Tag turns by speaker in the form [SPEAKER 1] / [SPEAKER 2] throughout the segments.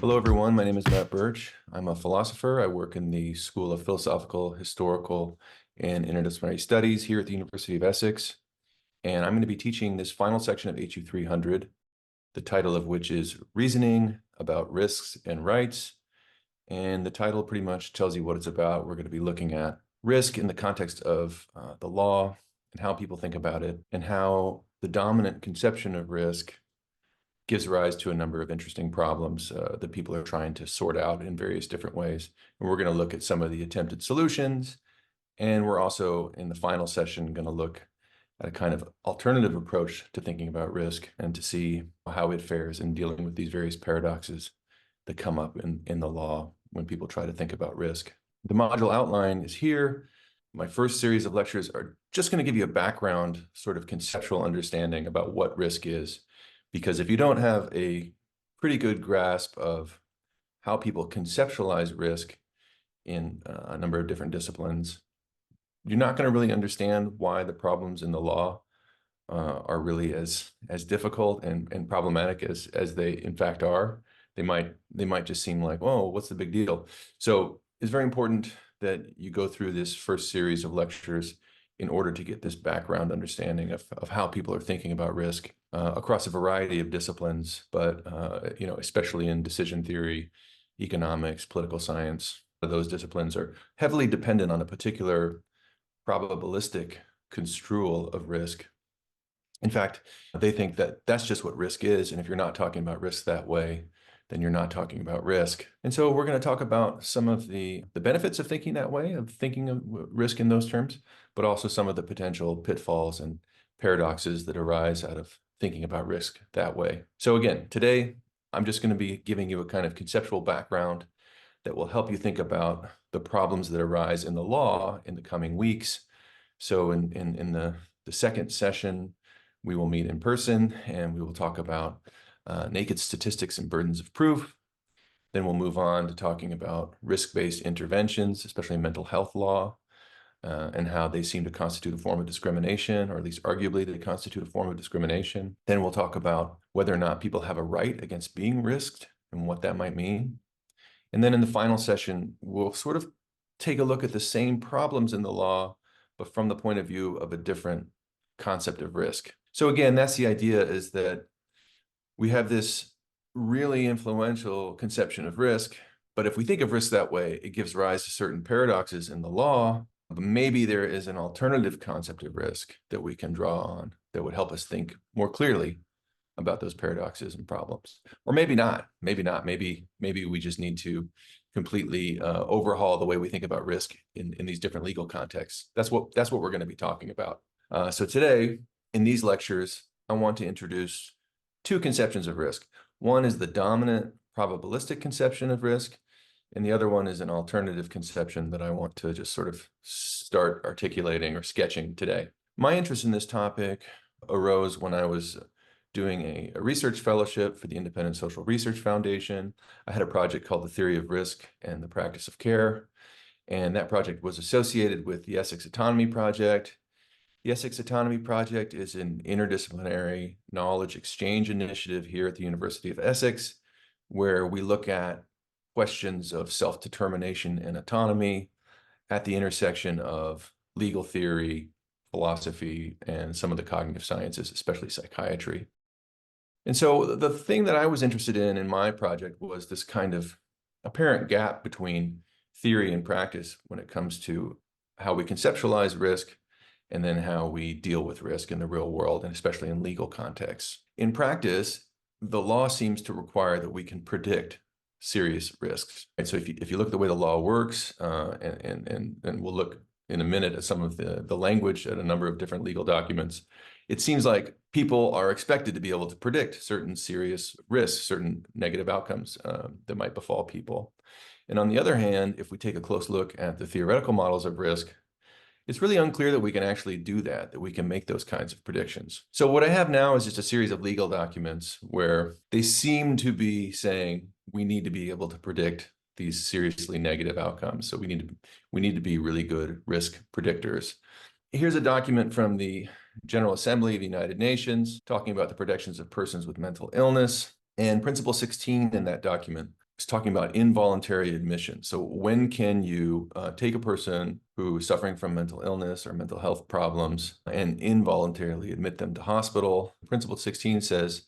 [SPEAKER 1] Hello, everyone. My name is Matt Birch. I'm a philosopher. I work in the School of Philosophical, Historical, and Interdisciplinary Studies here at the University of Essex. And I'm going to be teaching this final section of HU 300, the title of which is Reasoning About Risks and Rights. And the title pretty much tells you what it's about. We're going to be looking at risk in the context of the law and how people think about it, and how the dominant conception of risk gives rise to a number of interesting problems that people are trying to sort out in various different ways. And we're going to look at some of the attempted solutions. And we're also, in the final session, going to look at a kind of alternative approach to thinking about risk and to see how it fares in dealing with these various paradoxes that come up in the law when people try to think about risk. The module outline is here. My first series of lectures are just going to give you a background, sort of conceptual understanding about what risk is. Because if you don't have a pretty good grasp of how people conceptualize risk in a number of different disciplines, you're not going to really understand why the problems in the law are really as difficult and problematic as they in fact are. They might just seem like, oh, what's the big deal? So it's very important that you go through this first series of lectures in order to get this background understanding of how people are thinking about risk across a variety of disciplines, but especially in decision theory, economics, political science. Those disciplines are heavily dependent on a particular probabilistic construal of risk. In fact, they think that that's just what risk is, and if you're not talking about risk that way, then you're not talking about risk. And so we're going to talk about some of the benefits of thinking that way, of thinking of risk in those terms, but also some of the potential pitfalls and paradoxes that arise out of thinking about risk that way. So again, today, I'm just going to be giving you a kind of conceptual background that will help you think about the problems that arise in the law in the coming weeks. So in the second session, we will meet in person and we will talk about naked statistics and burdens of proof. Then we'll move on to talking about risk-based interventions, especially mental health law, and how they seem to constitute a form of discrimination, or at least arguably they constitute a form of discrimination. Then we'll talk about whether or not people have a right against being risked and what that might mean. And then in the final session, we'll sort of take a look at the same problems in the law, but from the point of view of a different concept of risk. So again, that's the idea, is that we have this really influential conception of risk, but if we think of risk that way, it gives rise to certain paradoxes in the law. But maybe there is an alternative concept of risk that we can draw on that would help us think more clearly about those paradoxes and problems. Or maybe not, maybe we just need to completely overhaul the way we think about risk in these different legal contexts. That's what we're going to be talking about. So today, in these lectures, I want to introduce two conceptions of risk. One is the dominant probabilistic conception of risk, and the other one is an alternative conception that I want to just sort of start articulating or sketching today. My interest in this topic arose when I was doing a research fellowship for the Independent Social Research Foundation. I had a project called The Theory of Risk and the Practice of Care, and that project was associated with the Essex Autonomy Project. The Essex Autonomy Project is an interdisciplinary knowledge exchange initiative here at the University of Essex, where we look at questions of self-determination and autonomy at the intersection of legal theory, philosophy, and some of the cognitive sciences, especially psychiatry. And so the thing that I was interested in my project was this kind of apparent gap between theory and practice when it comes to how we conceptualize risk and then how we deal with risk in the real world, and especially in legal contexts. In practice, the law seems to require that we can predict serious risks. And so if you look at the way the law works, and we'll look in a minute at some of the language at a number of different legal documents, it seems like people are expected to be able to predict certain serious risks, certain negative outcomes that might befall people. And on the other hand, if we take a close look at the theoretical models of risk, it's really unclear that we can actually do that we can make those kinds of predictions. So what I have now is just a series of legal documents where they seem to be saying we need to be able to predict these seriously negative outcomes. So we need to be really good risk predictors. Here's a document from the General Assembly of the United Nations talking about the protections of persons with mental illness. And Principle 16 in that document is talking about involuntary admission. So when can you take a person who is suffering from mental illness or mental health problems and involuntarily admit them to hospital? Principle 16 says,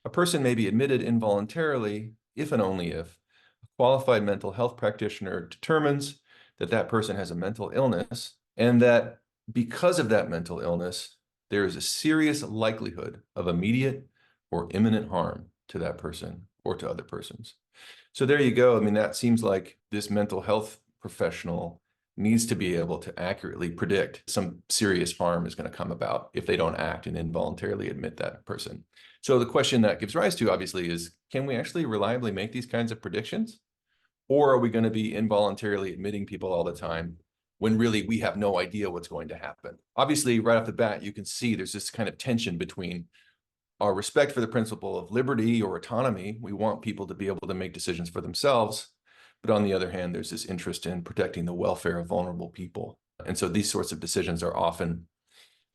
[SPEAKER 1] a person may be admitted involuntarily if and only if a qualified mental health practitioner determines that that person has a mental illness and that because of that mental illness, there is a serious likelihood of immediate or imminent harm to that person or to other persons. So there you go. I mean, that seems like this mental health professional needs to be able to accurately predict some serious harm is going to come about if they don't act and involuntarily admit that person. So the question that gives rise to, obviously, is can we actually reliably make these kinds of predictions? Or are we going to be involuntarily admitting people all the time when really we have no idea what's going to happen? Obviously, right off the bat, you can see there's this kind of tension between our respect for the principle of liberty or autonomy. We want people to be able to make decisions for themselves. But on the other hand, there's this interest in protecting the welfare of vulnerable people. And so these sorts of decisions are often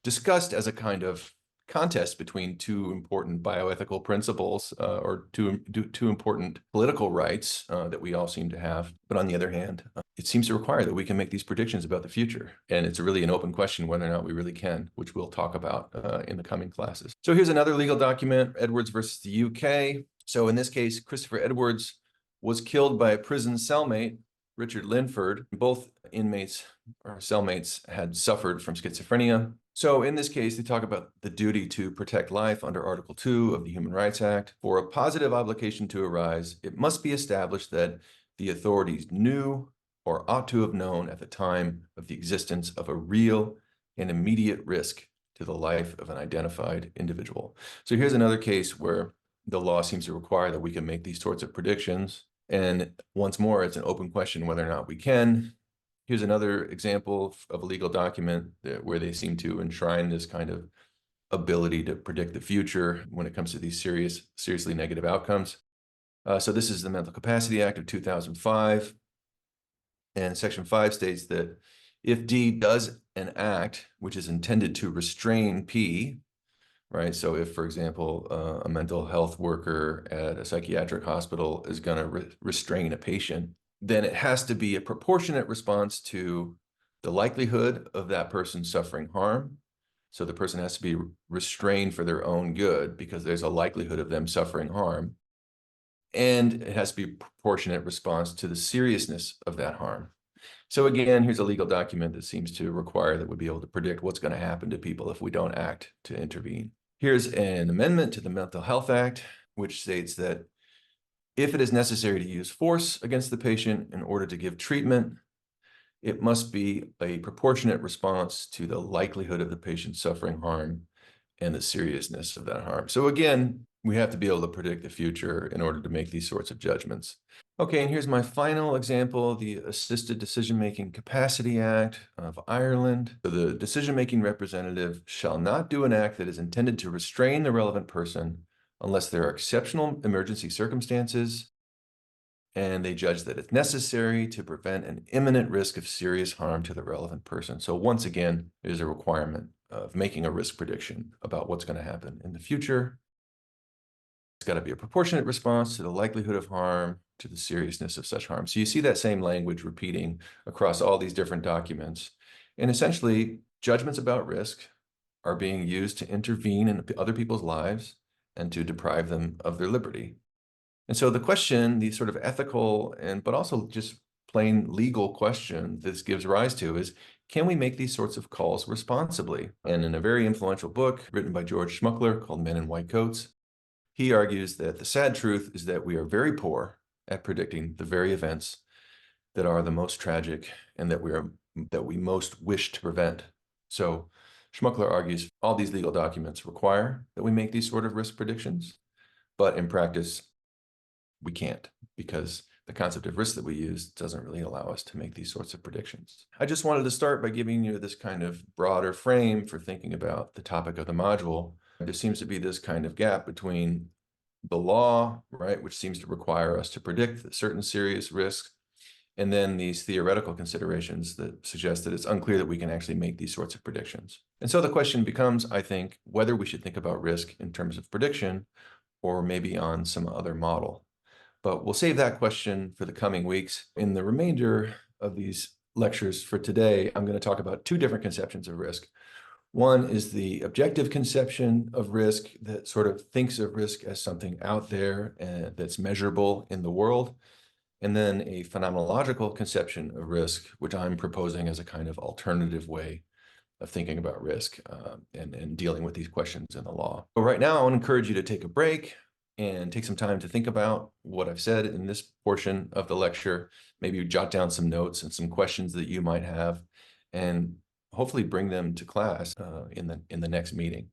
[SPEAKER 1] discussed as a kind of contest between two important bioethical principles or two important political rights that we all seem to have. But on the other hand, it seems to require that we can make these predictions about the future. And it's really an open question whether or not we really can, which we'll talk about in the coming classes. So here's another legal document, Edwards versus the UK. So in this case, Christopher Edwards was killed by a prison cellmate, Richard Linford. Both inmates or cellmates had suffered from schizophrenia. So in this case, they talk about the duty to protect life under Article 2 of the Human Rights Act. For a positive obligation to arise, it must be established that the authorities knew or ought to have known at the time of the existence of a real and immediate risk to the life of an identified individual. So here's another case where the law seems to require that we can make these sorts of predictions. And once more, it's an open question whether or not we can. Here's another example of a legal document where they seem to enshrine this kind of ability to predict the future when it comes to these seriously negative outcomes. So this is the Mental Capacity Act of 2005. And Section 5 states that if D does an act which is intended to restrain P, right? So if, for example, a mental health worker at a psychiatric hospital is going to restrain a patient, then it has to be a proportionate response to the likelihood of that person suffering harm. So the person has to be restrained for their own good because there's a likelihood of them suffering harm. And it has to be a proportionate response to the seriousness of that harm. So again, here's a legal document that seems to require that we be able to predict what's going to happen to people if we don't act to intervene. Here's an amendment to the Mental Health Act, which states that if it is necessary to use force against the patient in order to give treatment, it must be a proportionate response to the likelihood of the patient suffering harm and the seriousness of that harm. So again, we have to be able to predict the future in order to make these sorts of judgments. Okay, and here's my final example, the Assisted Decision-Making Capacity Act of Ireland. So the decision-making representative shall not do an act that is intended to restrain the relevant person unless there are exceptional emergency circumstances and they judge that it's necessary to prevent an imminent risk of serious harm to the relevant person. So once again, there's a requirement of making a risk prediction about what's going to happen in the future. It's got to be a proportionate response to the likelihood of harm, to the seriousness of such harm. So you see that same language repeating across all these different documents. And essentially, judgments about risk are being used to intervene in other people's lives and to deprive them of their liberty. And so the question, the sort of ethical but also just plain legal question this gives rise to is, can we make these sorts of calls responsibly? And in a very influential book written by George Schmuckler called Men in White Coats, he argues that the sad truth is that we are very poor at predicting the very events that are the most tragic and that we most wish to prevent. So Schmuckler argues all these legal documents require that we make these sort of risk predictions, but in practice, we can't, because the concept of risk that we use doesn't really allow us to make these sorts of predictions. I just wanted to start by giving you this kind of broader frame for thinking about the topic of the module. There seems to be this kind of gap between the law, right, which seems to require us to predict certain serious risks, and then these theoretical considerations that suggest that it's unclear that we can actually make these sorts of predictions. And so the question becomes, I think, whether we should think about risk in terms of prediction or maybe on some other model. but we'll save that question for the coming weeks. In the remainder of these lectures for today, I'm going to talk about two different conceptions of risk. One is the objective conception of risk that sort of thinks of risk as something out there that's measurable in the world. And then a phenomenological conception of risk, which I'm proposing as a kind of alternative way of thinking about risk and dealing with these questions in the law. But right now, I want to encourage you to take a break and take some time to think about what I've said in this portion of the lecture. Maybe jot down some notes and some questions that you might have, and hopefully bring them to class in the next meeting.